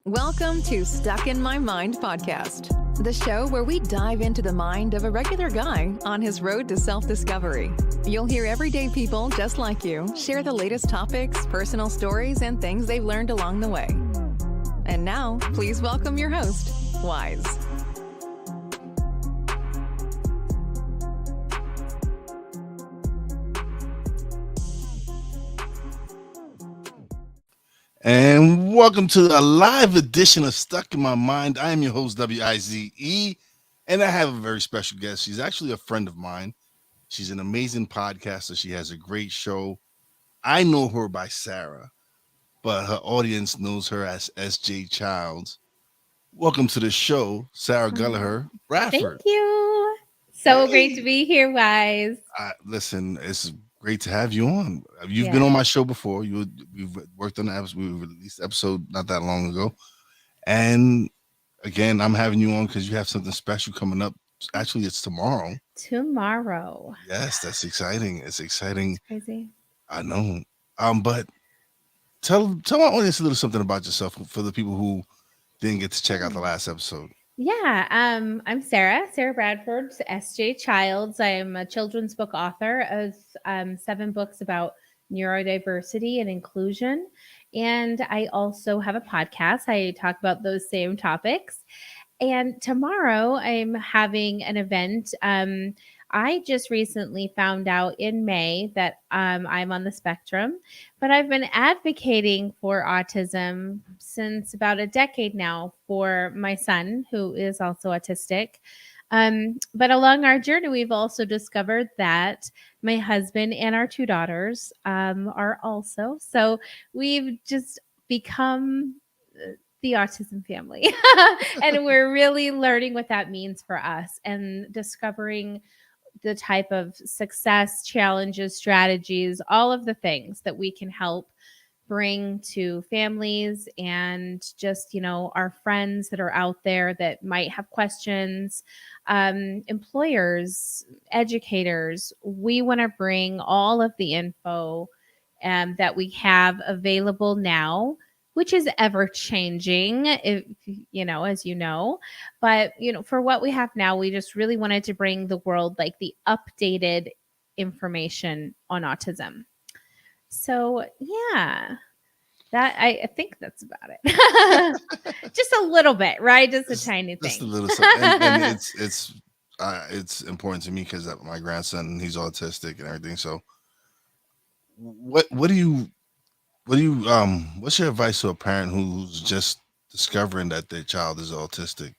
Welcome to Stuck in My Mind podcast, the show where we dive into the mind of a regular guy on his road to self-discovery. You'll hear everyday people just like you share the latest topics, personal stories, and things they've learned along the way. And now, please welcome your host, Wise. And welcome to a live edition of Stuck in My Mind. I am your host, W-I-Z-E, and I have a very special guest. She's actually a friend of mine. She's an amazing podcaster. She has a great show. I know her by Sara, but her audience knows her as S.J. Childs. Welcome to the show, Sara Gullihur-Bradford. Thank you. So great to be here, Wise. Listen, it's great to have you on. You've been on my show before. We've worked on the episode. We released the episode not that long ago. And again, I'm having you on because you have something special coming up. Actually, it's tomorrow. Tomorrow. Yes, that's exciting. It's exciting. It's crazy. I know. But tell my audience a little something about yourself for the people who didn't get to check out the last episode. Yeah, I'm Sara Bradford, S.J. Childs. I'm a children's book author of 7 books about neurodiversity and inclusion. And I also have a podcast. I talk about those same topics. And tomorrow I'm having an event. I just recently found out in May that I'm on the spectrum, but I've been advocating for autism since about a decade now for my son, who is also autistic. But along our journey, we've also discovered that my husband and our 2 daughters are also. So we've just become the autism family. And we're really learning what that means for us and discovering the type of success, challenges, strategies, all of the things that we can help bring to families and just, our friends that are out there that might have questions, employers, educators. We want to bring all of the info that we have available now, which is ever changing, as you know. But, for what we have now, we just really wanted to bring the world like the updated information on autism. So, yeah, that I think that's about it. Just a little bit, right? Just a tiny thing. Just a little something. And it's important to me because my grandson, he's autistic and everything. So what's your advice to a parent who's just discovering that their child is autistic?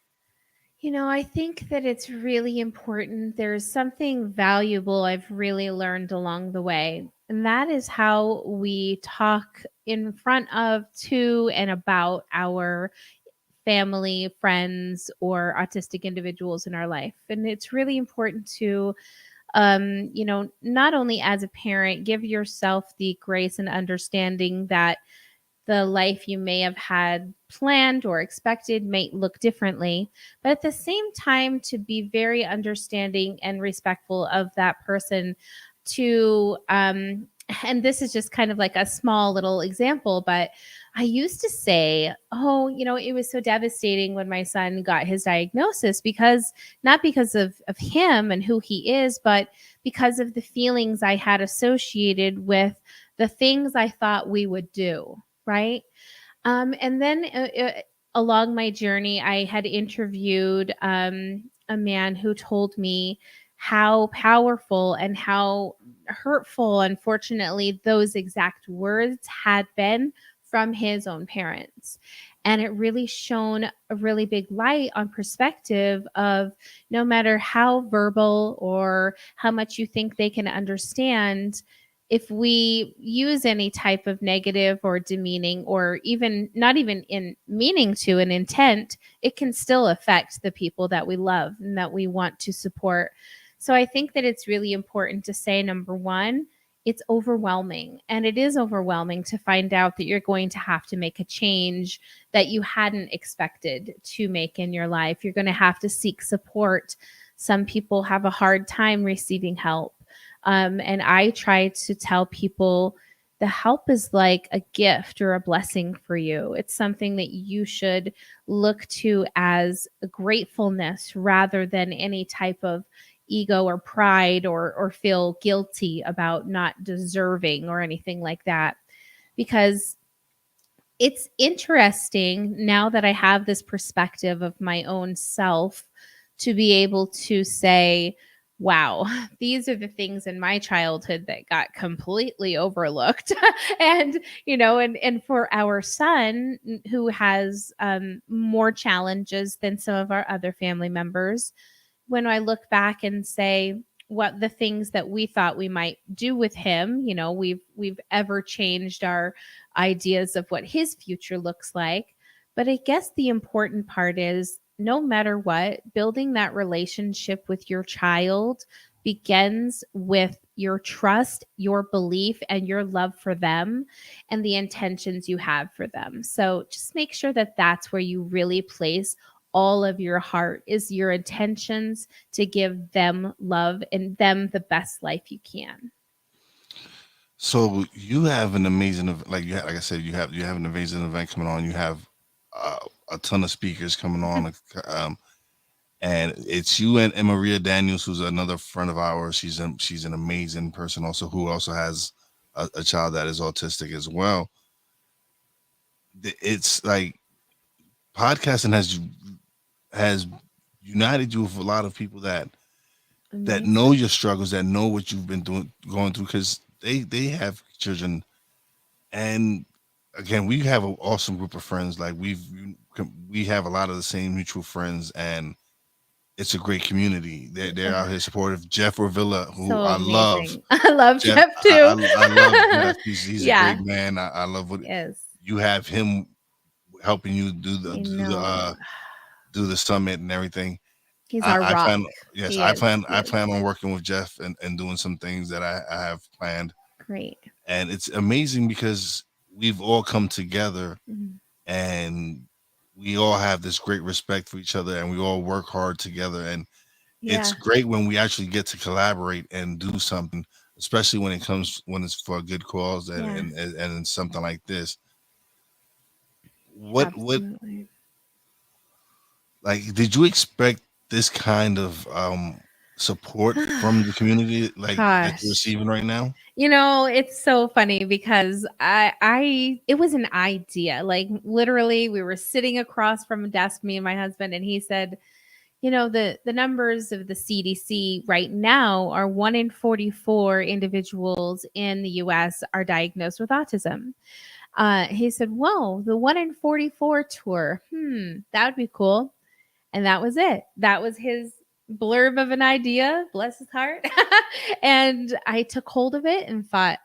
I think that it's really important. There's something valuable I've really learned along the way, and that is how we talk in front of, to, and about our family, friends, or autistic individuals in our life. And it's really important to, not only as a parent, give yourself the grace and understanding that the life you may have had planned or expected may look differently, but at the same time, to be very understanding and respectful of that person to, and this is just kind of like a small little example, but I used to say, it was so devastating when my son got his diagnosis not because of him and who he is, but because of the feelings I had associated with the things I thought we would do. Right. And then along my journey, I had interviewed a man who told me how powerful and how hurtful, unfortunately, those exact words had been from his own parents. And it really shone a really big light on perspective of no matter how verbal or how much you think they can understand, if we use any type of negative or demeaning or even not even in meaning to an intent, it can still affect the people that we love and that we want to support. So I think that it's really important to say, number one, it's overwhelming. And it is overwhelming to find out that you're going to have to make a change that you hadn't expected to make in your life. You're going to have to seek support. Some people have a hard time receiving help. And I try to tell people the help is like a gift or a blessing for you. It's something that you should look to as a gratefulness rather than any type of ego or pride or feel guilty about not deserving or anything like that. Because it's interesting now that I have this perspective of my own self to be able to say, wow, these are the things in my childhood that got completely overlooked. And, and for our son who has more challenges than some of our other family members, when I look back and say what the things that we thought we might do with him, we've ever changed our ideas of what his future looks like. But I guess the important part is no matter what, building that relationship with your child begins with your trust, your belief, and your love for them and the intentions you have for them. So just make sure that that's where you really place all of your heart, is your intentions to give them love and them the best life you can. So you have an amazing, like I said, you have an amazing event coming on. You have uh, a ton of speakers coming on, um, and it's you and Maria Daniels, who's another friend of ours. She's an amazing person, also who also has a child that is autistic as well. It's like podcasting has united you with a lot of people that know Amazing. your struggles, that know what you've been going through, because they have children. And again, we have an awesome group of friends. Like we have a lot of the same mutual friends, and it's a great community. They're out here supportive. Jeff Orvilla, who So I love. amazing. I love Jeff, Jeff I, too. I, I love Jeff. He's a great Yeah. man. I love what Yes. you have him helping you I know. do the summit and everything. He's our I rock. plan, yes, He is. He I is. plan on working with Jeff and doing some things that I have planned. Great. And it's amazing because we've all come together, Mhm. and we all have this great respect for each other, and we all work hard together. And it's Yeah. great when we actually get to collaborate and do something, especially when it's for a good cause, Yeah. and something like this. What Absolutely. like did you expect this kind of support from the community like that you're Gosh. receiving right now? It's so funny because I it was an idea. Like literally we were sitting across from a desk, me and my husband, and he said, the numbers of the CDC right now are 1 in 44 individuals in the US are diagnosed with autism. He said, whoa, the 1 in 44 tour. That would be cool. And that was it. That was his blurb of an idea, bless his heart. And I took hold of it and thought,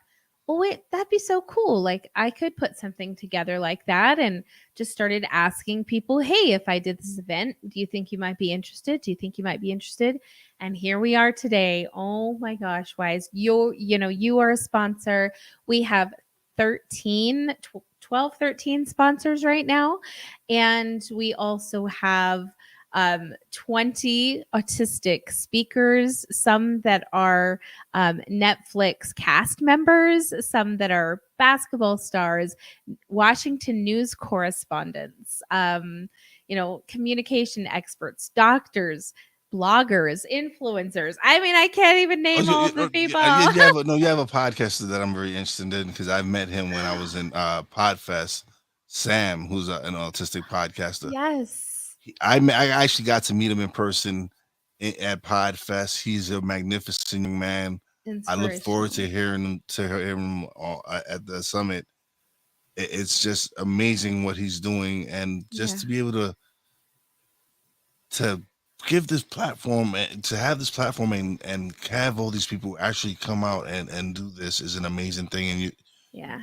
oh, wait, that'd be so cool. Like I could put something together like that, and just started asking people, hey, if I did this event, do you think you might be interested? Do you think you might be interested? And here we are today. Oh my gosh, Wise, you are a sponsor. We have 12, 13 sponsors right now. And we also have 20 autistic speakers, some that are Netflix cast members, some that are basketball stars, Washington news correspondents, communication experts, doctors, bloggers, influencers. I mean, I can't even Oh, name all of the people. you have a, no, you have a podcaster that I'm very interested in because I met him when I was in Podfest. Sam, who's an autistic podcaster. Yes. I actually got to meet him in person at Podfest. He's a magnificent young man. I look forward Inspirational. to hearing him at the summit. It's just amazing what he's doing, and just Yeah. to be able to give this platform, and to have this platform, and have all these people actually come out and do this is an amazing thing. And Yeah.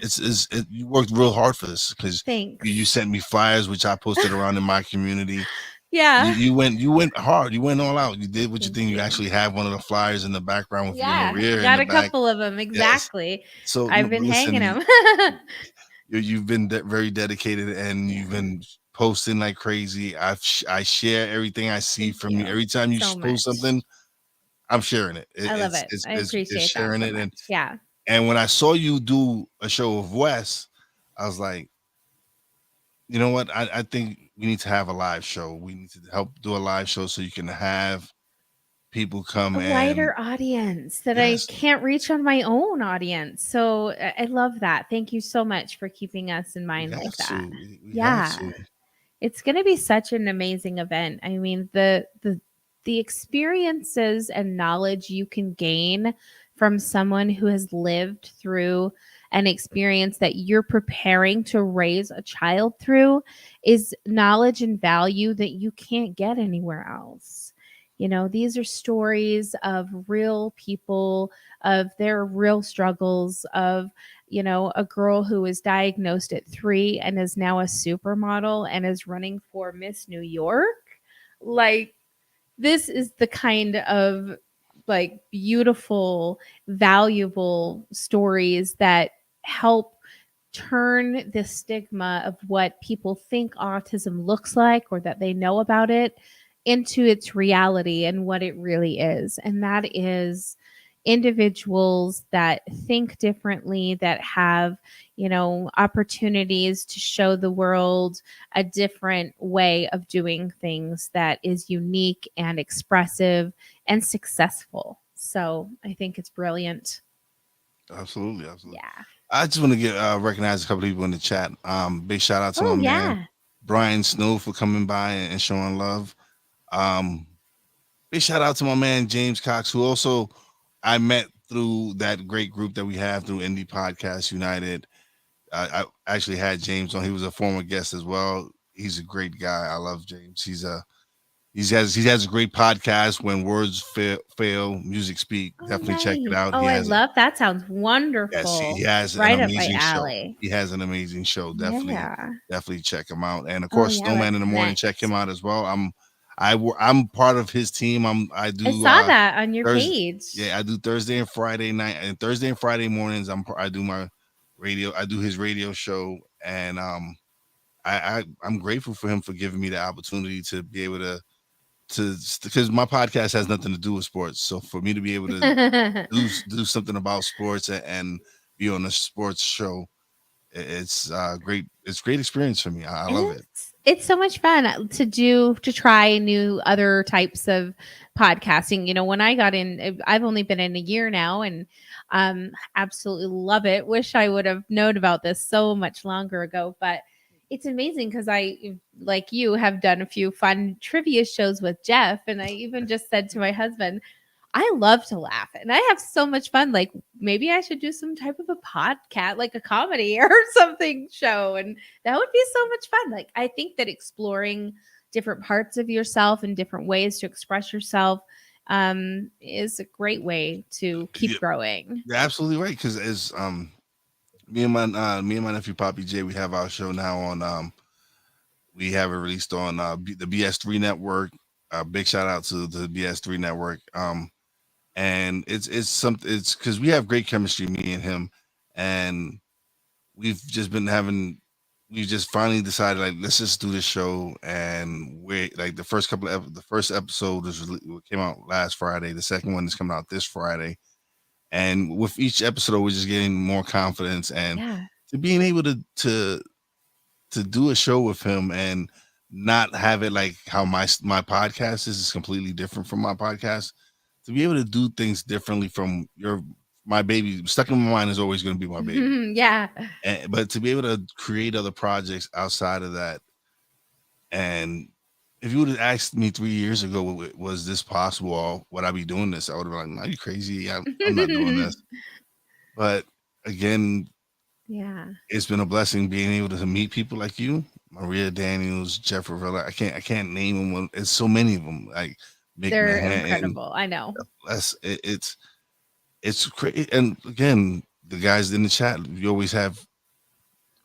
you worked real hard for this because you Thanks. sent me flyers, which I posted around in my community. Yeah. You went hard. You went all out. You did what you Thank think. You you. actually have one of the flyers in the background with you and Yeah, Maria in got the a back. couple of them, Yes. exactly. So I've been hanging listen, them. you've been very dedicated, and you've Yeah, been posting like crazy. I share everything I see thank from you. you Every time you so post much. something, I'm sharing it. I love it. I It's appreciate that sharing so it, much. Yeah. And when I saw you do a show of Wes, I was like, you know what? I think we need to have a live show. We need to help do a live show so you can have people come A and wider audience that I yes, can't reach on my own audience. So I love that. Thank you so much for keeping us in we mind like have that. to. We have Yeah. to. It's going to be such an amazing event. I mean, the experiences and knowledge you can gain from someone who has lived through an experience that you're preparing to raise a child through is knowledge and value that you can't get anywhere else. These are stories of real people, of their real struggles, of a girl who was diagnosed at 3 and is now a supermodel and is running for Miss New York. Like, this is the kind of like beautiful, valuable stories that help turn the stigma of what people think autism looks like or that they know about it into its reality and what it really is. And that is individuals that think differently, that have, opportunities to show the world a different way of doing things that is unique and expressive and successful. So I think it's brilliant. Absolutely, absolutely. Yeah. I just want to get recognize a couple of people in the chat. Big shout out to my Oh, man yeah. Brian Snow for coming by and showing love. Um, Big shout out to my man James Cox, who also I met through that great group that we have through Indie Podcast United. I actually had James on. He was a former guest as well. He's a great guy. I love James. He has a great podcast. When words fail, music speak. Oh, Definitely check it nice. out. Oh, He I has a love that. Sounds yes, he wonderful. has an Right up my amazing show. alley. He has an amazing show. Definitely, Yeah. definitely check him out. And of Oh, course, yeah, Snowman in let's the morning. Check him connect. out as well. I'm part of his team. I I do saw that on your Thursday. page. Yeah, I do Thursday and Friday night, and Thursday and Friday mornings. I do my radio. I do his radio show, and I'm grateful for him for giving me the opportunity to be able to because my podcast has nothing to do with sports. So for me to be able to do something about sports and be on a sports show, it's great. It's a great experience for me. I love it. It's so much fun to try new other types of podcasting. When I got in, I've only been in a year now, and absolutely love it. Wish I would have known about this so much longer ago, but it's amazing because I, like you, have done a few fun trivia shows with Jeff, and I even just said to my husband, I love to laugh and I have so much fun. Like, maybe I should do some type of a podcast, like a comedy or something show. And that would be so much fun. Like, I think that exploring different parts of yourself and different ways to express yourself is a great way to keep Yeah, growing. you're absolutely right. Because as me and my nephew Poppy J, we have our show now on we have it released on the BS3 network. Big shout out to the BS3 network. And it's something. It's because we have great chemistry, me and him, and we've just been having. We just finally decided, like, let's just do this show, and we like the first episode came out last Friday. The second one is coming out this Friday, and with each episode, we're just getting more confidence and Yeah. to being able to do a show with him and not have it like how my podcast is completely different from my podcast. To be able to do things differently from my baby, Stuck in My Mind is always going to be my baby. Yeah. But to be able to create other projects outside of that, and if you would have asked me 3 years ago, was this possible? Or would I be doing this? I would have been like, "Are you crazy? I'm not doing this." But again, Yeah. it's been a blessing being able to meet people like you, Maria Daniels, Jeff Rivera. I can't name them. It's so many of them. Like Mick They're Manhattan. incredible. I know. It's crazy. And again, the guys in the chat, you always have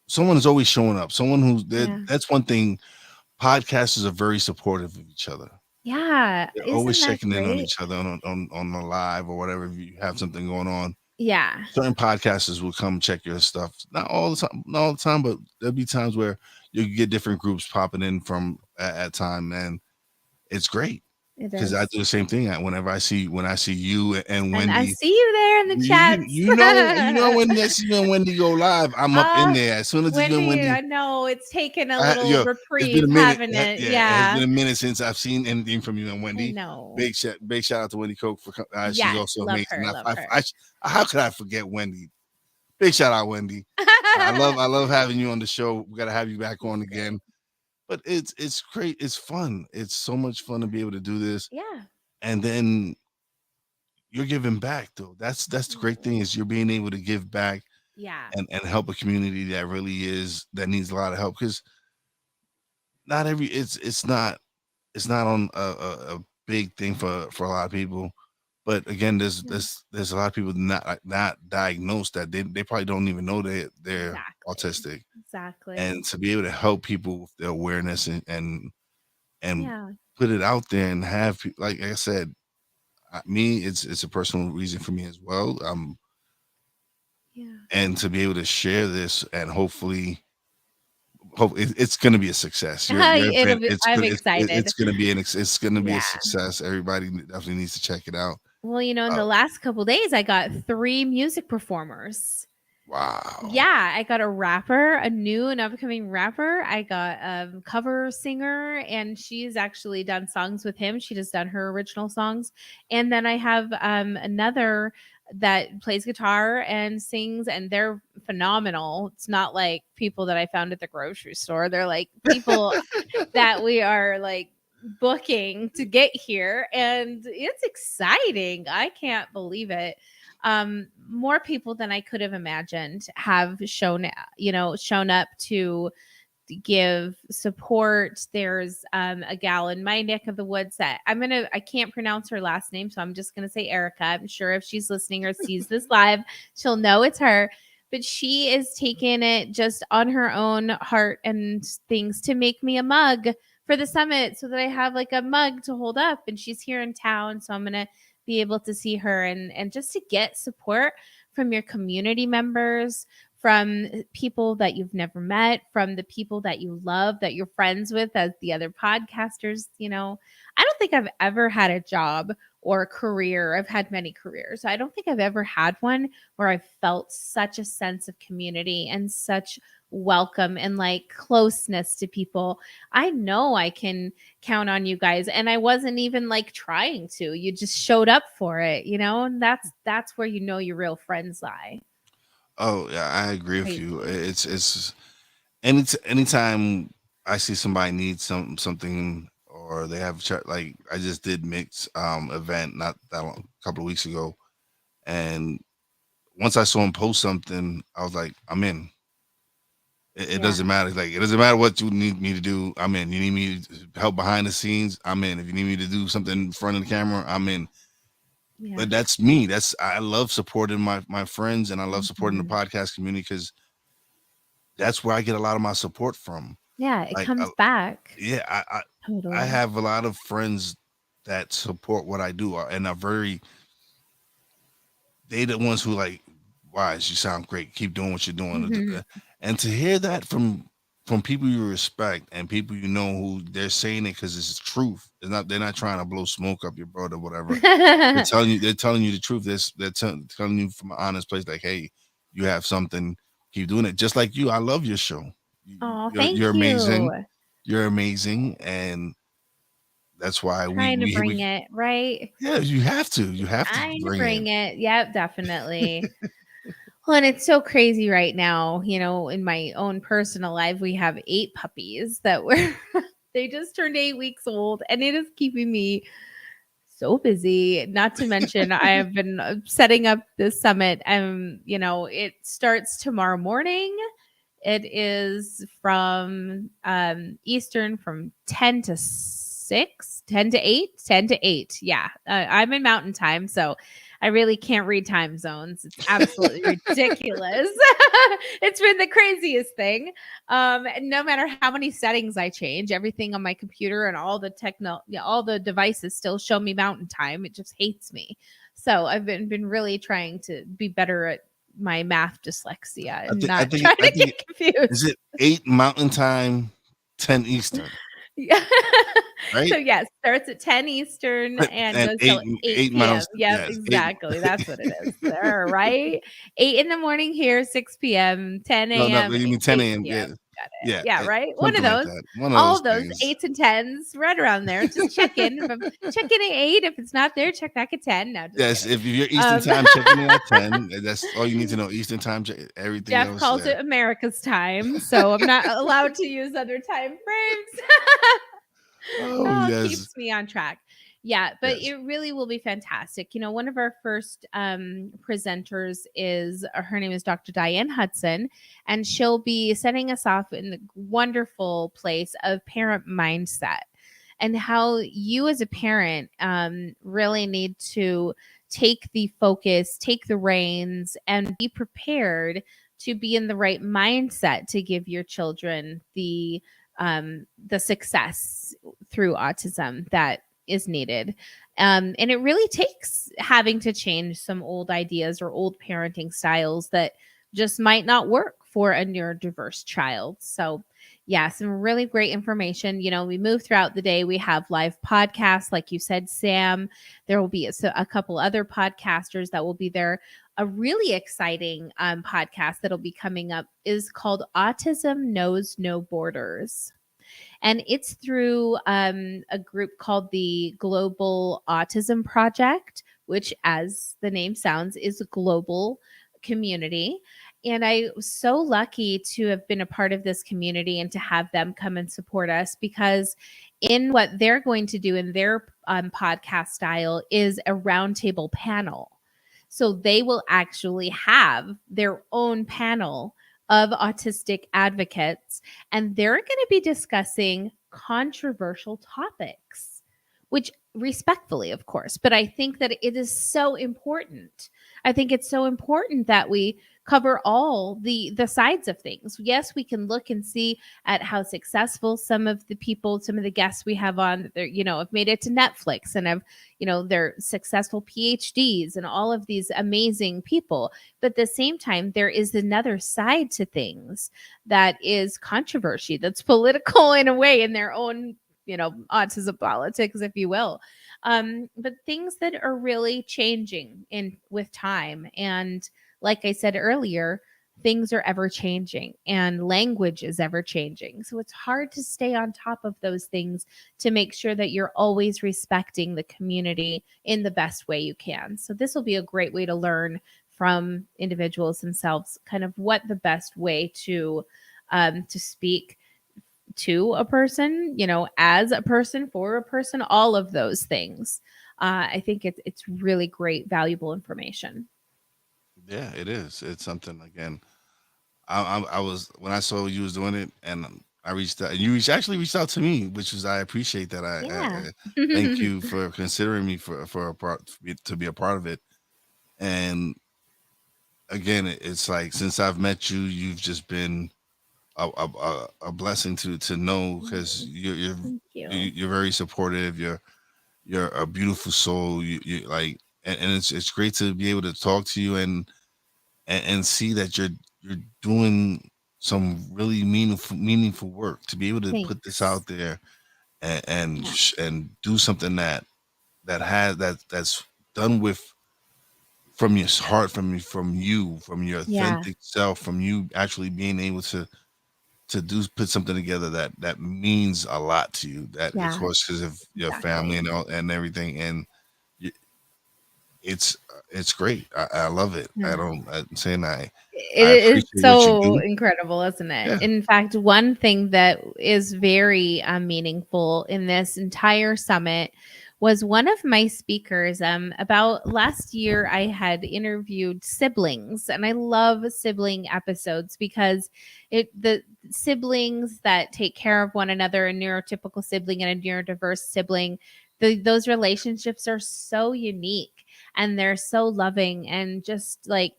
someone is always showing up. Someone who's there. Yeah. That's one thing. Podcasters are very supportive of each other. Yeah. They're always Isn't that checking in on great? each other on the live or whatever. If you have something going on, Yeah. certain podcasters will come check your stuff. Not all the time, but there'll be times where you get different groups popping in from at time, and it's great. It because I is. do the same thing. When I see you and And I Wendy, see you there in the chats. when I see you and Wendy go live, I'm up in Ah, there as soon as you and Wendy, Wendy. I know it's taken a little Yo, it's been a reprieve, minute. haven't it? Yeah, it has Yeah, been a minute since I've seen anything from you and I Wendy. know. Big shout out to Wendy Coke for she's Yes, also love amazing. her, love her. How could I forget Wendy? Big shout out Wendy. I love having you on the show. We got to have you back on again. But it's great. It's fun. It's so much fun to be able to do this, Yeah. and then you're giving back though. That's the great thing is you're being able to give back Yeah. and help a community that really that needs a lot of help because not every it's not on a big thing for a lot of people. But again, Yeah. there's a lot of people not diagnosed that they probably don't even know they're Exactly. autistic, Exactly. and to be able to help people with their awareness and Yeah. put it out there and have like I said, me it's a personal reason for me as well. Yeah. And to be able to share this and hopefully hope it's going to be a success. Your event I'm excited. it's going to be a Yeah. success. Everybody definitely needs to check it out. Well, in Uh, the last couple days, I got 3 music performers. wow. Yeah, I got a rapper, a new and upcoming rapper. I got a cover singer, and she's actually done songs with him. She just done her original songs. And then I have another that plays guitar and sings, and they're phenomenal. It's not like people that I found at the grocery store. They're like people that we are like booking to get here, and it's exciting. I can't believe it. More people than I could have imagined have shown up to give support. There's a gal in my neck of the woods that I can't pronounce her last name, so I'm just gonna say Erica. I'm sure if she's listening or sees this live, she'll know it's her. But she is taking it just on her own heart and things to make me a mug for the summit so that I have like a mug to hold up. And she's here in town, so I'm gonna be able to see her and just to get support from your community members, from people that you've never met, from the people that you love, that you're friends with, as the other podcasters. I don't think I've ever had a job or a career. I've had many careers. I don't think I've ever had one where I felt such a sense of community and such welcome and like closeness to people. I know I can count on you guys, and I wasn't even like trying to. You just showed up for it, and that's where your real friends lie. Oh yeah, I agree with you. Crazy. It's anytime I see somebody need something or they have like I just did mix event not that long, a couple of weeks ago, and once I saw him post something, I was like, I'm in. It Yeah. doesn't matter. Like it doesn't matter what you need me to do. I'm in. You need me to help behind the scenes. I'm in. If you need me to do something in front of the camera, I'm in. Yeah. But that's me. I love supporting my friends and I love supporting the Mhm. podcast community because that's where I get a lot of my support from. Yeah, it Like, comes back. yeah, I Totally. have a lot of friends that support what I do and are they the ones who like, wise, you sound great. Keep doing what you're doing. Mhm. And to hear that from people you respect and people you know who they're saying it because it's truth. They're not trying to blow smoke up your butt or whatever. They're telling you the truth. They're telling you from an honest place, like, hey, you have something, keep doing it. Just like you, I love your show. Oh, You're thank amazing. you. You're amazing, and that's why Trying to bring we it, right? yeah, you have to. You have to Trying to bring it. bring it. Yep, definitely. Well, and it's so crazy right now, in my own personal life, we have 8 puppies that were they just turned 8 weeks old, and it is keeping me so busy. Not to mention, I have been setting up this summit. It starts tomorrow morning. It is from Eastern from 10 to 6, 10 to 8, 10 to 8. Yeah. I'm in mountain time, so I really can't read time zones. It's absolutely ridiculous. It's been the craziest thing. And no matter how many settings I change, everything on my computer and all the devices still show me mountain time. It just hates me. So I've been really trying to be better at my math dyslexia and not trying to I think get confused. is it 8 Mountain Time, 10 Eastern. Yeah. So right? yes, starts at 10 Eastern and And goes till 8 8 PM. miles. Yep, Yes, 8. exactly. That's what it is. There, right? 8 in the morning here, 6 PM, 10 No, AM, you mean 10 8 a.m. PM. Yeah, Got it. yeah, Yeah, right? One of something like those. that. One of All those of those things. 8s and 10s right around there. Just check in. Check in at 8. If it's not there, check back at 10. No, just Yes, kidding. if you're Eastern time, checking in at 10. That's all you need to know. Eastern time, everything Jeff else calls there. it America's time, so I'm not allowed to use other time frames. Oh Oh, yes, keeps me on track. Yeah, but yes. it really will be fantastic. One of our first presenters is her name is Dr. Diane Hudson, and she'll be setting us off in the wonderful place of parent mindset and how you as a parent really need to take the focus, take the reins, and be prepared to be in the right mindset to give your children the success through autism that is needed. And it really takes having to change some old ideas or old parenting styles that just might not work for a neurodiverse child. So, yeah, some really great information. We move throughout the day. We have live podcasts, like you said, Sam. There will be a couple other podcasters that will be there. A really exciting podcast that'll be coming up is called Autism Knows No Borders. And it's through a group called the Global Autism Project, which, as the name sounds, is a global community. And I was so lucky to have been a part of this community and to have them come and support us, because in what they're going to do in their podcast style is a roundtable panel. So they will actually have their own panel of autistic advocates, and they're going to be discussing controversial topics, which respectfully, of course, but I think that it is so important. I think it's so important that we cover all the sides of things. Yes, we can look and see at how successful some of the guests we have on, have made it to Netflix and have, they're successful PhDs and all of these amazing people. But at the same time, there is another side to things that is controversy, that's political in a way, in their own, autism politics, if you will. But things that are really changing with time. And like I said earlier, things are ever changing and language is ever changing. So it's hard to stay on top of those things to make sure that you're always respecting the community in the best way you can. So this will be a great way to learn from individuals themselves, kind of what the best way to speak to a person, as a person, for a person, all of those things. I think it's really great, valuable information. Yeah, it is. It's something again. I was when I saw you was doing it, and I reached out. And you actually reached out to me, which is I appreciate that. Yeah. I thank you for considering me for a part to be a part of it. And again, it's like since I've met you, you've just been a blessing to know, because Thank you. you're very supportive. You're a beautiful soul. You like, and it's great to be able to talk to you and see that you're doing some really meaningful work, to be able to put this Thanks. out there and Yeah. and do something that's done with from your heart, from your Yeah. authentic self, from you actually being able to put something together that means a lot to you, that of Yeah. course because of your family Exactly. and everything. And y- it's great. I love it. Yeah. I'm saying I It's appreciate what you so do. incredible, isn't it? Yeah. In fact, one thing that is very meaningful in this entire summit was one of my speakers. About last year, I had interviewed siblings, and I love sibling episodes because the siblings that take care of one another, a neurotypical sibling and a neurodiverse sibling, those relationships are so unique and they're so loving, and just like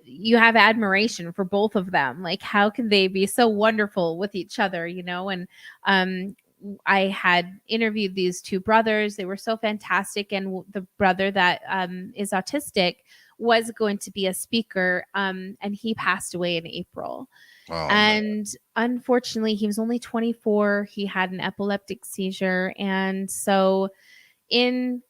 you have admiration for both of them. Like, how can they be so wonderful with each other, And um, I had interviewed these two brothers. They were so fantastic. And the brother that is autistic was going to be a speaker, and he passed away in April. Oh man. And unfortunately, he was only 24. He had an epileptic seizure. And so in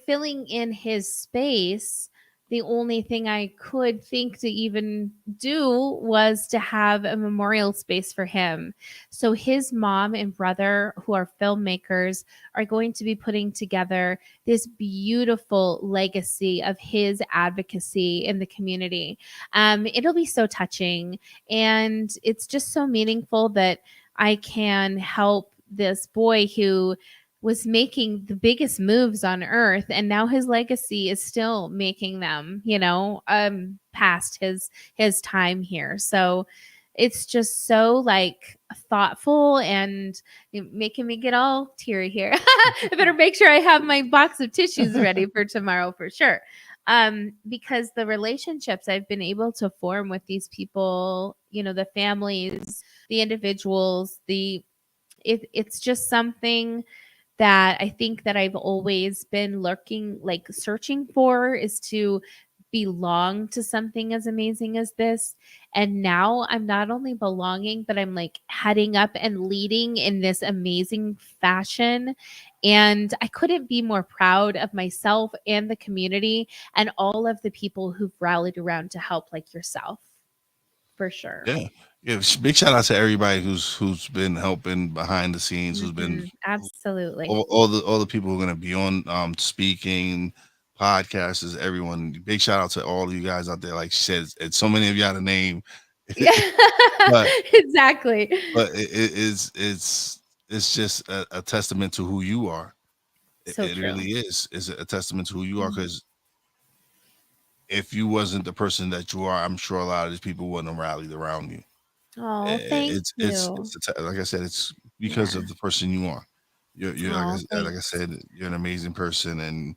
filling in his space, the only thing I could think to even do was to have a memorial space for him. So his mom and brother, who are filmmakers, are going to be putting together this beautiful legacy of his advocacy in the community. It'll be so touching, and it's just so meaningful that I can help this boy who was making the biggest moves on earth, and now his legacy is still making them, past his time here. So it's just so like thoughtful and making me get all teary here. I better make sure I have my box of tissues ready for tomorrow for sure. Because the relationships I've been able to form with these people, the families, the individuals, it's just something that I think that I've always been lurking, like searching for, is to belong to something as amazing as this. And now I'm not only belonging, but I'm like heading up and leading in this amazing fashion. And I couldn't be more proud of myself and the community and all of the people who've rallied around to help, like yourself, for sure. Yeah. Yeah. Big shout out to everybody who's been helping behind the scenes, who's been Absolutely. all the people who are gonna be on speaking, podcasters, everyone. Big shout out to all of you guys out there. Like she said, it's so many of y'all to name. Yeah, but exactly. but it's just a testament to who you are. So It true. really is. It's a testament to who you are, Mhm. because if you wasn't the person that you are, I'm sure a lot of these people wouldn't have rallied around you. Oh, thank you. Like I said, it's because Yeah. of the person you are. You're Oh, like I thanks. said, you're an amazing person, and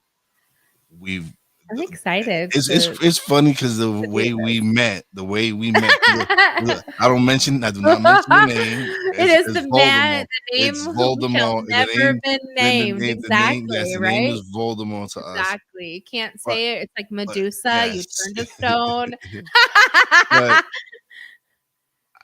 we've. I'm excited It's funny because to be the way we met. Look, I do not mention the name. It is It's the Voldemort. name It's who shall Voldemort. never been named. The name. Yes, Exactly, the name right? is Voldemort to us. Exactly. You can't But say it. It's like but Medusa, you yes, turn to stone. but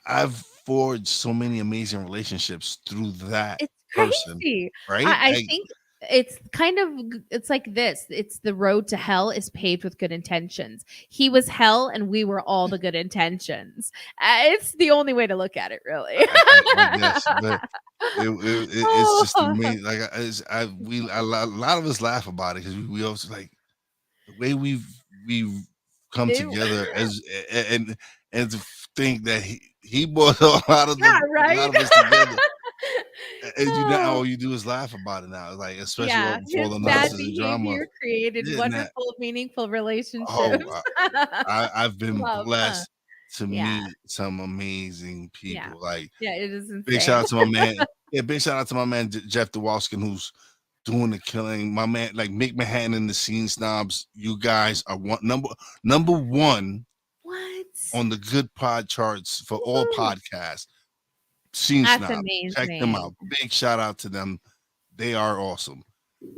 I've forged so many amazing relationships through that It's person, crazy. right? I think it's kind of it's like this. It's the road to hell is paved with good intentions. He was hell and we were all the good intentions. It's the only way to look at it, really. I guess, but it's just Oh, amazing. Like a lot of us laugh about it because we also like the way we've come ew. together and to think that he brought a Yeah, a lot right? of us together. And you know, Oh, all you do is laugh about it now, like especially yeah, all before his the bad nonsense and drama. behavior created Yeah, wonderful, meaningful relationships. oh, I've been Love, huh? blessed to Yeah, meet some amazing yeah. people. Like Yeah, it is big insane. shout out to my man. Yeah, big shout out to my man Jeff DeWalskin, who's doing the killing. My man, like Mick Manhattan and the Scene Snobs. You guys are number one What? on the good pod charts for all Woohoo. podcasts. Scene That's Snobs. Check them amazing. out. Big shout out to them. They are awesome.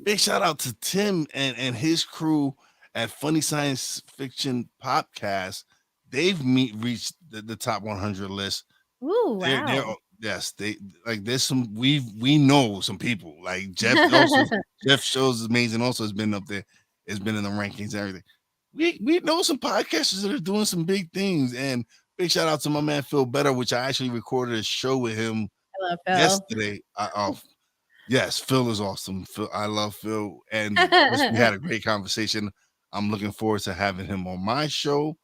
Big shout out to Tim and his crew at Funny Science Fiction Podcast. They've reached the top 100 list. Ooh, They're wow. yes, they like there's some we know some people like Jeff also. Jeff shows is amazing, also has been up there, has been in the rankings and everything. We know some podcasters that are doing some big things, and big shout out to my man Phil Better, which I actually recorded a show with him I love Phil. yesterday. Yes, Phil is awesome. Phil, I love Phil, and just we had a great conversation. I'm looking forward to having him on my show.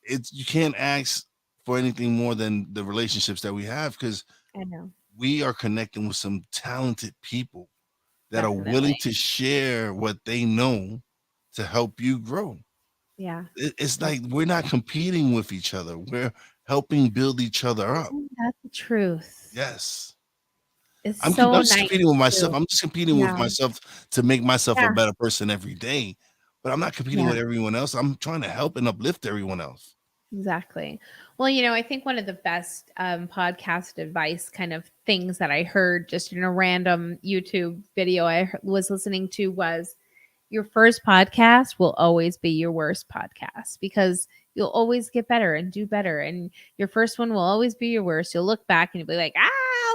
It's you can't ask for anything more than the relationships that we have, because I know. we are connecting with some talented people that are willing Definitely. to share what they know to help you grow. Yeah. It's like we're not competing with each other. We're helping build each other up. Isn't that the truth? Yes. It's so I'm just nice competing with myself. too. I'm just competing with Yeah. myself to make myself a Yeah. better person every day. But I'm not competing Yeah. with everyone else. I'm trying to help and uplift everyone else. Exactly. Well, I think one of the best podcast advice kind of things that I heard just in a random YouTube video was listening to was your first podcast will always be your worst podcast, because you'll always get better and do better. And your first one will always be your worst. You'll look back and you'll be like,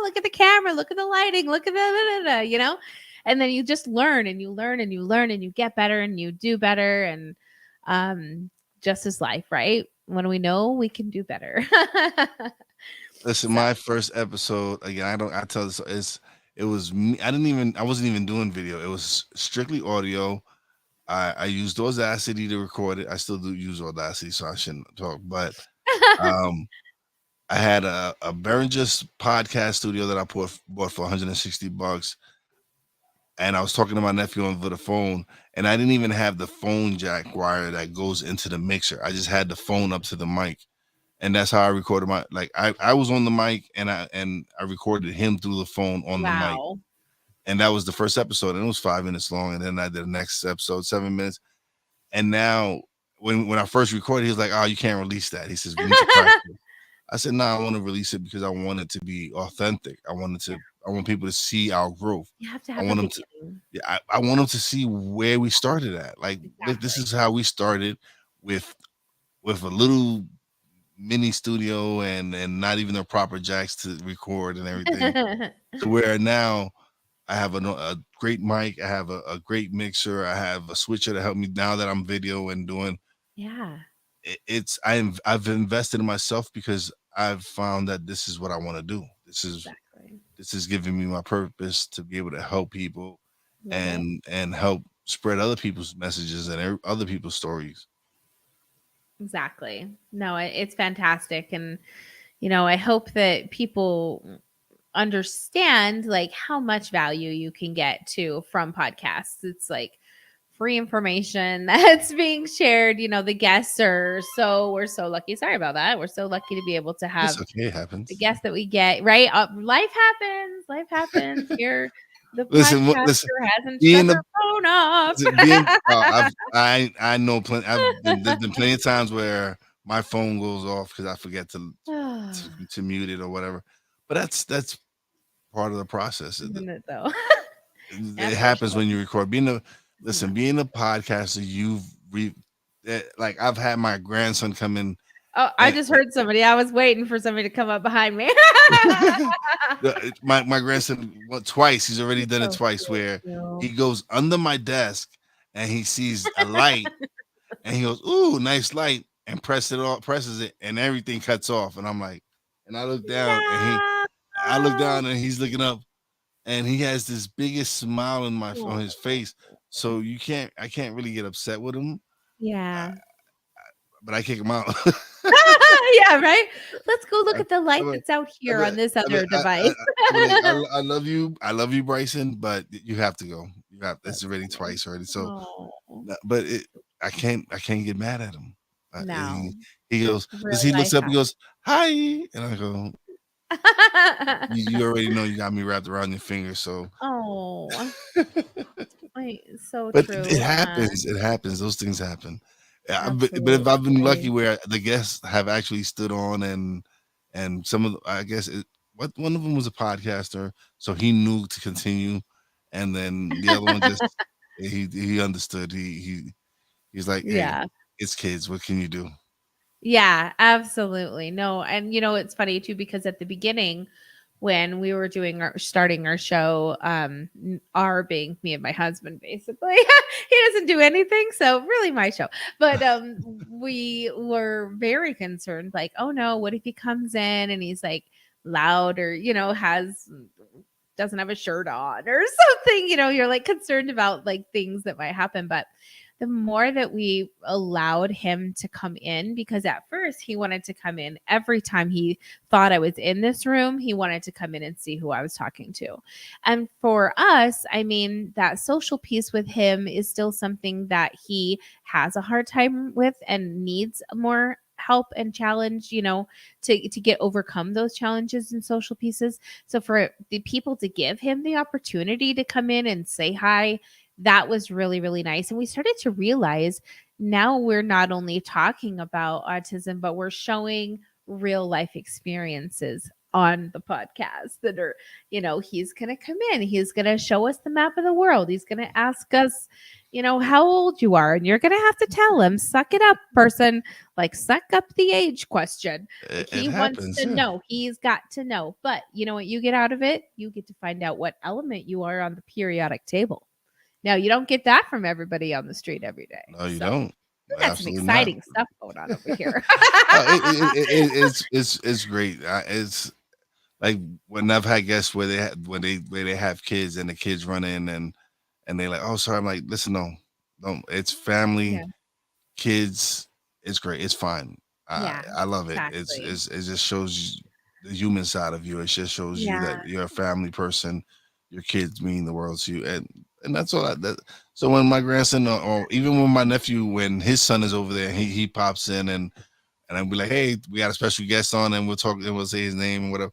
look at the camera, look at the lighting, look at the, and then you just learn and you learn and you learn and you get better and you do better. And just as life, right? When we know, we can do better. Listen, So, my first episode again. I tell this it was me. I wasn't even doing video. It was strictly audio. I used Audacity to record it. I still do use Audacity, so I shouldn't talk. But um, I had a Behringer's podcast studio that I bought for $160, and I was talking to my nephew over the phone, and I didn't even have the phone jack wire that goes into the mixer. I just had the phone up to the mic, and that's how I recorded I was on the mic, and I recorded him through the phone on the mic, wow. and that was the first episode, and it was 5 minutes long, and then I did the next episode 7 minutes, and now when I first recorded, he was like, "Oh, you can't release that." He says, "We need to practice." I said, "No, I want to release it because I want it to be authentic. I want people to see our growth. You have to I have a want them to, beginning. yeah, I want them to see where we started at. Like this Exactly. is how we started with a little mini studio and not even the proper jacks to record and everything, to where now I have a great mic, I have a great mixer, I have a switcher to help me now that I'm video and doing Yeah, I've invested in myself because I've found that this is what I want to do. exactly. This is giving me my purpose to be able to help people Love it. and help spread other people's messages and other people's stories. Exactly. No, it's fantastic. And, I hope that people understand like how much value you can get too from podcasts. It's like free information that's being shared. The guests we're so lucky. Sorry about that. We're so lucky to be able to It's have okay, it the happens. guests that we get, right? Life happens. Life happens. Here, the Listen, podcaster hasn't shut being her the phone off. being I know plenty. There's been plenty of times where my phone goes off because I forget to mute it or whatever. But that's part of the process. Isn't it though? Yeah, It for happens sure. when you record. Yeah. Being a podcaster, like I've had my grandson come in. Oh, I And just heard somebody. I was waiting for somebody to come up behind me. my grandson twice. He's already done it So twice. Where he cute. goes under my desk and he sees a light and he goes, "Ooh, nice light," and presses it, and everything cuts off. And I'm like, and I look No. down and he's looking up, and he has this biggest smile on his face. So I can't really get upset with him, Yeah. but I kick him out. Yeah, right? Let's go look I, at the light I'm a, that's out I'm here a, on this I'm a, other device. I'm like, I love you, Bryson, but you have to go. You have It's That's already funny. twice already. So, Oh, but I can't get mad at him. no. He goes, Real he looks life up, he goes, "Hi," and I go, happens. You already know you got me wrapped around your finger, so. Oh, so But true. it happens. It happens. Those things happen. Yeah, but if I've been lucky Absolutely. where the guests have actually stood on and some of I guess what one of them was a podcaster, so he knew to continue, and then the other one just he understood. He's like, "Hey, Yeah. it's kids. What can you do?" Yeah, absolutely. No, and it's funny too because at the beginning when we were starting our show, our being me and my husband basically. He doesn't do anything, so really my show. But we were very concerned like, "Oh no, what if he comes in and he's like loud or, has doesn't have a shirt on or something?" You're like concerned about like things that might happen, but the more that we allowed him to come in, because at first he wanted to come in every time he thought I was in this room, he wanted to come in and see who I was talking to. And for us, I mean, that social piece with him is still something that he has a hard time with and needs more help and challenge, to get overcome those challenges and social pieces. So for the people to give him the opportunity to come in and say hi, that was really, really nice. And we started to realize now we're not only talking about autism, but we're showing real life experiences on the podcast that are, he's going to come in, he's going to show us the map of the world. He's going to ask us, how old you are, and you're going to have to tell him, suck it up, person, like suck up the age question. Like It he wants happens. to Yeah. know. He's got to know. But you know what you get out of it? You get to find out what element you are on the periodic table. Now, you don't get that from everybody on the street every day. No, you So don't. we got some Absolutely not. exciting stuff going on over here. It's great. It's like when I've had guests where they have kids and the kids run in and they like, oh, sorry. I'm like, listen, no, don't. It's family, Yeah. kids. It's great. It's fine. Yeah, I love it. exactly. It just shows you the human side of you. It just shows you Yeah. that you're a family person. Your kids mean the world to you, and that's all. So when my grandson, or even when my nephew, when his son is over there, he pops in and I'll be like, hey, we got a special guest on, and we'll talk and we'll say his name and whatever.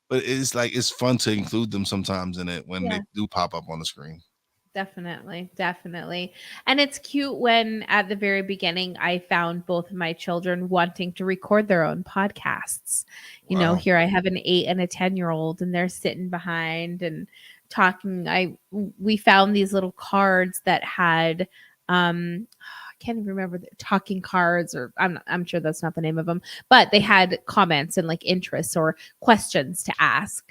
But it's like it's fun to include them sometimes in it when they Yeah. do pop up on the screen. Definitely, definitely. And it's cute when at the very beginning I found both of my children wanting to record their own podcasts. Wow. Here I have an 8 and a 10-year-old, and they're sitting behind and talking. We found these little cards that had I can't even remember the talking cards, or I'm sure that's not the name of them, but they had comments and like interests or questions to ask,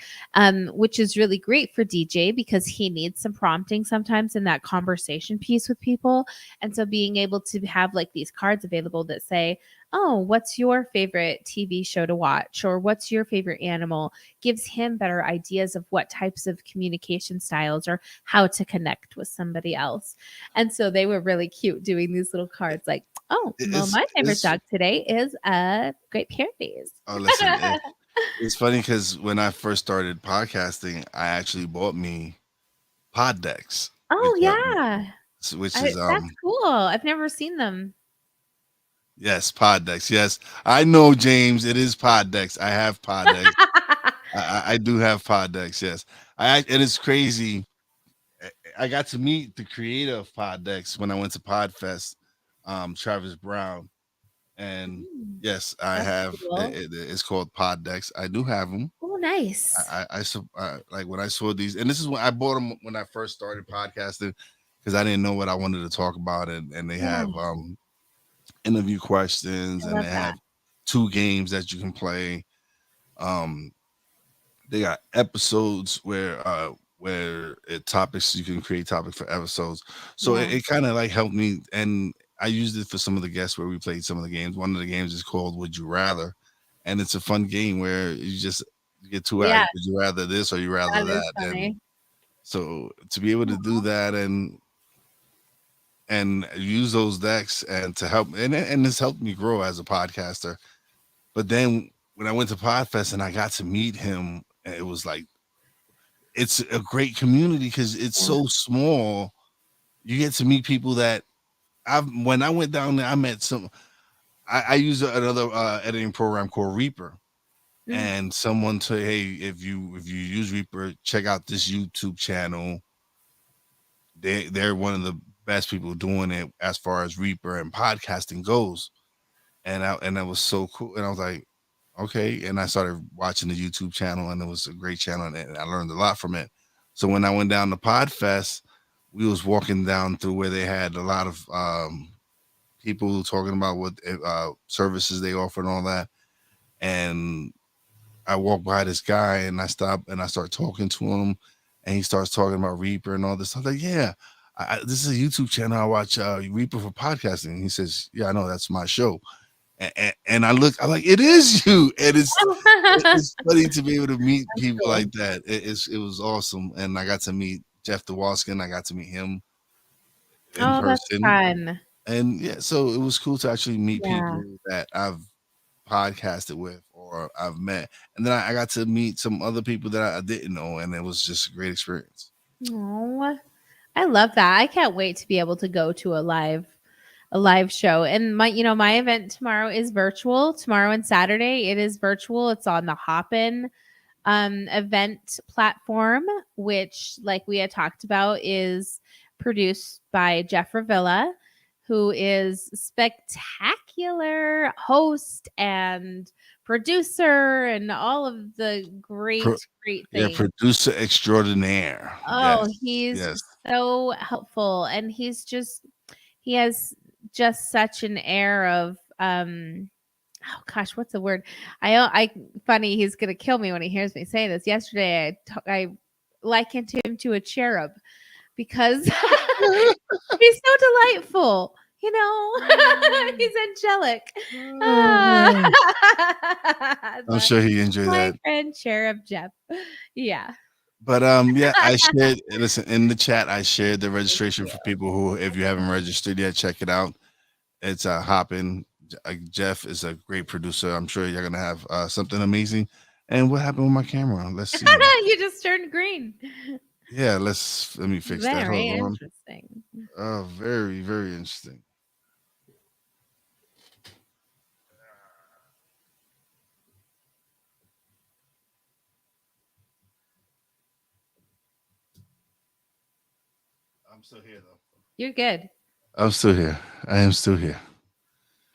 which is really great for DJ because he needs some prompting sometimes in that conversation piece with people. And so being able to have like these cards available that say, oh, what's your favorite TV show to watch? Or what's your favorite animal? Gives him better ideas of what types of communication styles or how to connect with somebody else. And so they were really cute doing these little cards like, oh, well, It's my favorite it's dog today is Great Pyrenees. oh listen, it's funny because when I first started podcasting, I actually bought me pod decks, Oh, yeah. which is That's cool. I've never seen them. yes, pod decks. Yes, I know, James. It is pod decks. I have pod decks. I do have pod decks. Yes, and it's crazy. I got to meet the creator of pod decks when I went to Podfest, Travis Brown, and Mm, yes, I that's have. cool. It's called pod decks. I do have them. Oh, nice. Like when I saw these, and this is when I bought them when I first started podcasting because I didn't know what I wanted to talk about, and they Yeah, have interview questions I and love they that. have 2 games that you can play. Um, they got episodes where topics you can create topics for episodes. So Yeah. it kind of like helped me, and I used it for some of the guests where we played some of the games. One of the games is called Would You Rather, and it's a fun game where you get 2 Yeah, out. Would you rather this or you rather that is that? And funny. so to be able to do that and use those decks and to help and this helped me grow as a podcaster. But then when I went to Podfest and I got to meet him, it was like it's a great community because it's Yeah. so small. You get to meet people that when I went down there, I met some. I use another editing program called Reaper, Mm, and someone said, "Hey, if you use Reaper, check out this YouTube channel. They're one of the best people doing it as far as Reaper and podcasting goes." And that was so cool. And I was like, okay. And I started watching the YouTube channel, and it was a great channel, and I learned a lot from it. So when I went down to Podfest, we was walking down through where they had a lot of people talking about what services they offer and all that. And I walked by this guy, and I stopped and I start talking to him, and he starts talking about Reaper and all this. I was like, yeah. This is a YouTube channel. I watch Reaper for podcasting. He says, "Yeah, I know that's my show." And I look, I'm like, it is you, and it's funny to be able to meet people cool. like that. It was awesome, and I got to meet Jeff DeWalskin. I got to meet him in Oh, that's person, fun. and yeah, so it was cool to actually meet Yeah. people that I've podcasted with or I've met, and then I got to meet some other people that I didn't know, and it was just a great experience. Oh, I love that. I can't wait to be able to go to a live show. And my event tomorrow is virtual. Tomorrow and Saturday it is virtual. It's on the Hopin event platform, which, like we had talked about, is produced by Jeff Ravilla, who is spectacular host and producer and all of the great Pro- great yeah, things. producer extraordinaire. Oh, Yes, he's yes. So helpful. And he has just such an air of, oh gosh, what's the word? Funny, he's going to kill me when he hears me say this. Yesterday, I likened him to a cherub because he's so delightful. He's angelic. Oh, I'm sure he enjoyed My that. friend Cherub Jeff. Yeah. But yeah, I shared. Listen, in the chat, I shared the registration for people who, if you haven't registered yet, check it out. It's hopping. Jeff is a great producer. I'm sure you're gonna have something amazing. And what happened with my camera? Let's see. You just turned green. Yeah, let me fix that. Very Hold on. interesting. Very, very interesting. I'm still here though. You're good. I'm still here. I am still here.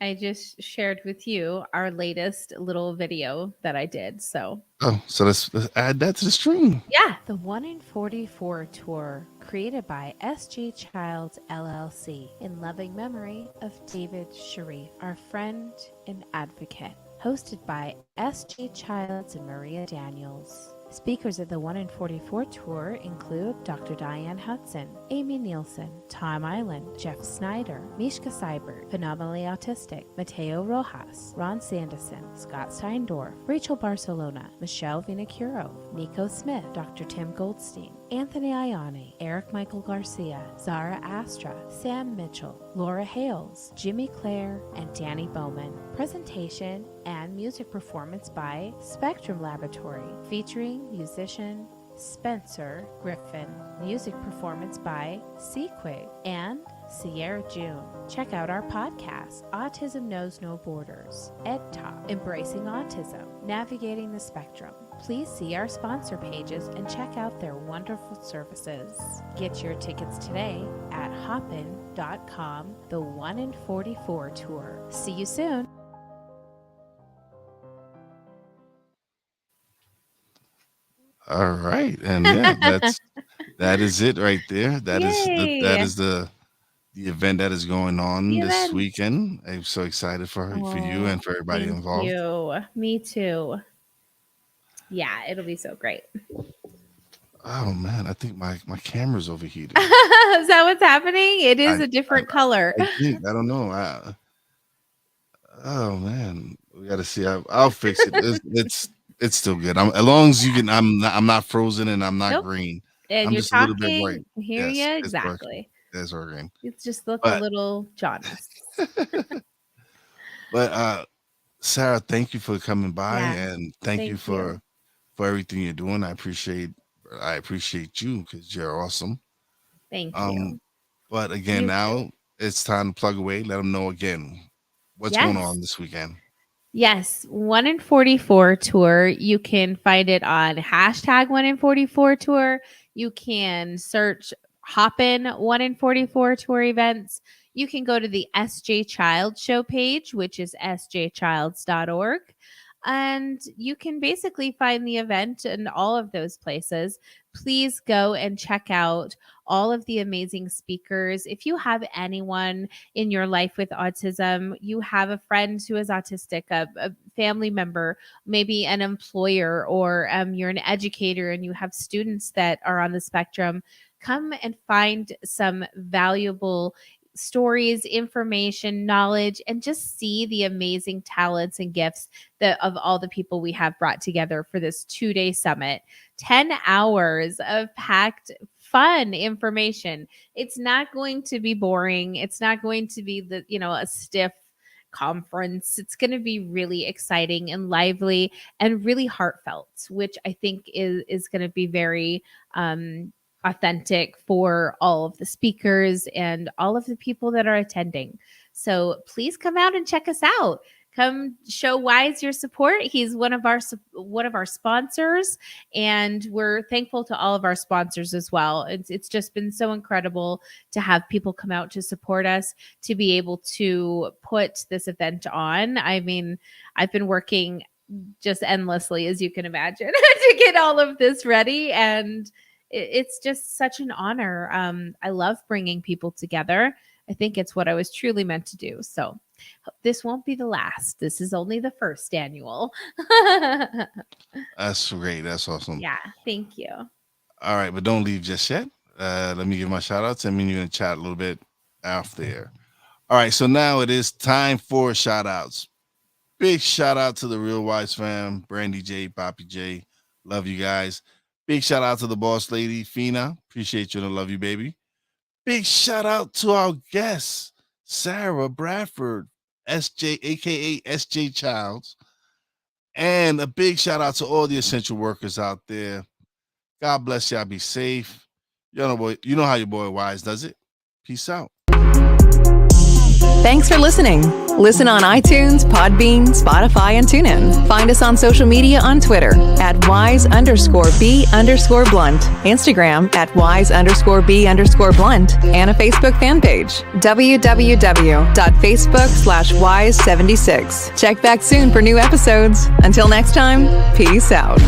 I just shared with you our latest little video that I did. So, Oh, so let's add that to the stream. yeah. The 1 in 44 tour, created by SG Childs LLC in loving memory of David Sharif, our friend and advocate. Hosted by SG Childs and Maria Daniels. Speakers at the 1 in 44 tour include Dr. Diane Hudson, Amy Nielsen, Tom Island, Jeff Snyder, Mishka Seibert, Phenomenally Autistic, Mateo Rojas, Ron Sanderson, Scott Steindorf, Rachel Barcelona, Michelle Vinacuro, Nico Smith, Dr. Tim Goldstein, Anthony Ione, Eric Michael Garcia, Zara Astra, Sam Mitchell, Laura Hales, Jimmy Clare, and Danny Bowman. Presentation and music performance by Spectrum Laboratory, featuring musician Spencer Griffin. Music performance by Sequig and Sierra June. Check out our podcast, Autism Knows No Borders, Ed Talk, Embracing Autism, Navigating the Spectrum. Please see our sponsor pages and check out their wonderful services. Get your tickets today at hoppin.com, the 1 in 44 tour. See you soon. All right, and yeah, that is it right there. That is the event that is going on this weekend. I'm so excited for you and for everybody involved. Thank you. Me too. Yeah, it'll be so great. Oh man, I think my camera's overheated. Is that what's happening? It is a different color. I don't know. Oh man, we got to see. I'll fix it. It's still good. As long as you can. I'm not frozen and I'm not green. And I'm you're just talking. a little bit white. I hear you exactly. That's working. It's just look a little jaundiced. But Sarah, thank you for coming by and thank you for everything you're doing. I appreciate you because you're awesome. Thank you. But again, now it's time to plug away. Let them know again what's going on this weekend. Yes, 1 in 44 tour. You can find it on hashtag 1 in 44 tour. You can search Hoppin 1 in 44 tour events. You can go to the SJ Child show page, which is sjchilds.org. And you can basically find the event in all of those places. Please go and check out all of the amazing speakers. If you have anyone in your life with autism, you have a friend who is autistic, a family member, maybe an employer, or you're an educator and you have students that are on the spectrum, come and find some valuable stories, information, knowledge, and just see the amazing talents and gifts of all the people we have brought together for this 2-day summit. 10 hours of packed fun information. It's not going to be boring. It's not going to be a stiff conference. It's going to be really exciting and lively and really heartfelt, which I think is going to be very authentic for all of the speakers and all of the people that are attending. So please come out and check us out. Come show Wise your support. He's one of our sponsors, and we're thankful to all of our sponsors as well. It's just been so incredible to have people come out to support us, to be able to put this event on. I mean, I've been working just endlessly, as you can imagine, to get all of this ready, and it's just such an honor. I love bringing people together. I think it's what I was truly meant to do. So this won't be the last. This is only the first annual. That's great. That's awesome. Yeah, thank you. All right, but don't leave just yet. Let me give my shout outs. I mean, you're going to chat a little bit after there. All right, so now it is time for shout outs. Big shout out to the Real Wise fam, Brandy J, Poppy J. Love you guys. Big shout out to the boss lady, Fina. Appreciate you and I love you, baby. Big shout out to our guest, Sara Bradford, SJ, aka SJ Childs. And a big shout out to all the essential workers out there. God bless y'all. Be safe. You know how your boy Wise does it. Peace out. Thanks for listening. Listen on iTunes, Podbean, Spotify, and TuneIn. Find us on social media on Twitter at @wise_b_blunt, Instagram at @wise_b_blunt, and a Facebook fan page, www.facebook.com/wise76. Check back soon for new episodes. Until next time, peace out.